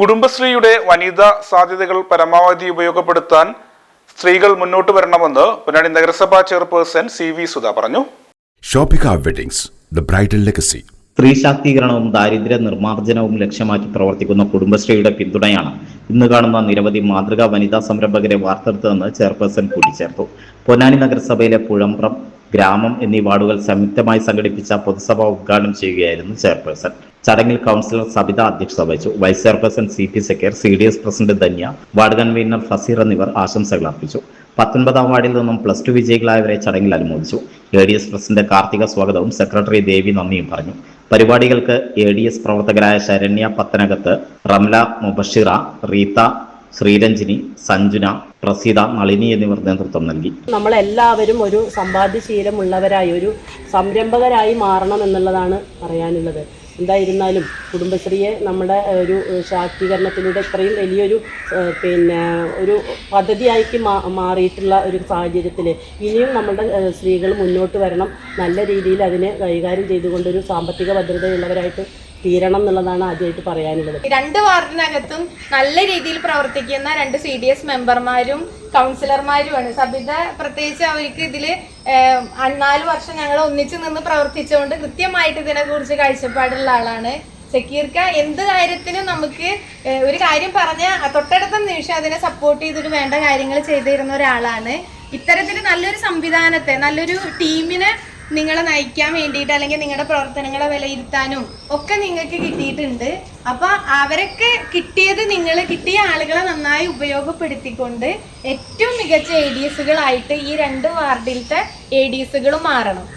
കുടുംബശ്രീയുടെ വനിതാ സാധ്യതകൾ പരമാവധി ഉപയോഗപ്പെടുത്താൻ സ്ത്രീകൾ മുന്നോട്ട് വരണമെന്ന് പൊന്നാനി നഗരസഭാ ചെയർപേഴ്സൺ CV സുധ പറഞ്ഞു. Shoppika weddings, the bridal legacy. സ്ത്രീ ശാക്തീകരണവും ദാരിദ്ര്യ നിർമ്മാർജ്ജനവും ലക്ഷ്യമാക്കി പ്രവർത്തിക്കുന്ന കുടുംബശ്രീയുടെ പിന്തുണയാണ് ഇന്ന് കാണുന്ന നിരവധി മാതൃകാ വനിതാ സംരംഭകരെ വാർത്തെടുത്തതെന്ന് ചെയർപേഴ്സൺ കൂട്ടിച്ചേർത്തു. പൊന്നാനി നഗരസഭയിലെ പുഴമ്പ്രം, ഗ്രാമം എന്നീ വാർഡുകൾ സംയുക്തമായി സംഘടിപ്പിച്ച പൊതുസഭ ഉദ്ഘാടനം ചെയ്യുകയായിരുന്നു ചെയർപേഴ്സൺ. ചടങ്ങിൽ കൗൺസിലർ സബിത അധ്യക്ഷത വഹിച്ചു. Vice chairperson CP Sakeer, CDS president Dhanya, ward convener Faseer എന്നിവർ ആശംസകൾ അർപ്പിച്ചു. 19ാം വാർഡിൽ നിന്നും +2 വിജയികളായവരെ ചടങ്ങിൽ അനുമോദിച്ചു. ADS പ്രസിഡന്റ് കാർത്തിക സ്വാഗതവും സെക്രട്ടറി ദേവി നന്ദിയും പറഞ്ഞു. പരിപാടികൾക്ക് ADS പ്രവർത്തകരായ ശരണ്യ പത്തനകത്ത്, റംല മുബഷിറ, റീത്ത, ശ്രീരഞ്ജിനി, സഞ്ജുന, പ്രസീത, നളിനി എന്നിവർ നേതൃത്വം നൽകി. നമ്മളെല്ലാവരും ഒരു സമ്പാദ്യശീലമുള്ളവരായി, ഒരു സംരംഭകരായി മാറണം എന്നുള്ളതാണ് പറയാനുള്ളത്. എന്തായിരുന്നാലും കുടുംബശ്രീയെ നമ്മുടെ ഒരു ശാക്തീകരണത്തിലൂടെ ഇത്രയും വലിയൊരു ഒരു പദ്ധതിയാക്കി മാറിയിട്ടുള്ള ഒരു സാഹചര്യത്തിൽ ഇനിയും നമ്മുടെ സ്ത്രീകൾ മുന്നോട്ട് വരണം. നല്ല രീതിയിൽ അതിനെ കൈകാര്യം ചെയ്തുകൊണ്ടൊരു സാമ്പത്തിക ഭദ്രതയുള്ളവരായിട്ട് തീരണം എന്നുള്ളതാണ് ആദ്യമായിട്ട് പറയാനുള്ളത്. 2 വാർഡിനകത്തും നല്ല രീതിയിൽ പ്രവർത്തിക്കുന്ന 2 CDS മെമ്പർമാരും കൗൺസിലർമാരുമാണ്. സബിത പ്രത്യേകിച്ച് അവർക്ക് ഇതിൽ 4 വർഷം ഞങ്ങൾ ഒന്നിച്ചു നിന്ന് പ്രവർത്തിച്ചുകൊണ്ട് കൃത്യമായിട്ട് ഇതിനെക്കുറിച്ച് കാഴ്ചപ്പാടുള്ള ആളാണ്. സക്കീർക്ക എന്ത് കാര്യത്തിനും നമുക്ക് ഒരു കാര്യം പറഞ്ഞ തൊട്ടടുത്ത നിമിഷം അതിനെ സപ്പോർട്ട് ചെയ്തിട്ട് വേണ്ട കാര്യങ്ങൾ ചെയ്തിരുന്ന ഒരാളാണ്. ഇത്തരത്തിൽ നല്ലൊരു സംവിധാനത്തെ, നല്ലൊരു ടീമിനെ നിങ്ങളെ നയിക്കാൻ വേണ്ടിയിട്ട്, അല്ലെങ്കിൽ നിങ്ങളുടെ പ്രവർത്തനങ്ങളെ വിലയിരുത്താനും ഒക്കെ നിങ്ങൾക്ക് കിട്ടിയിട്ടുണ്ട്. അപ്പൊ അവരൊക്കെ കിട്ടിയ ആളുകളെ നന്നായി ഉപയോഗപ്പെടുത്തിക്കൊണ്ട് ഏറ്റവും മികച്ച ADSകളായിട്ട് ഈ 2 വാർഡിലത്തെ ADSകൾ മാറണം.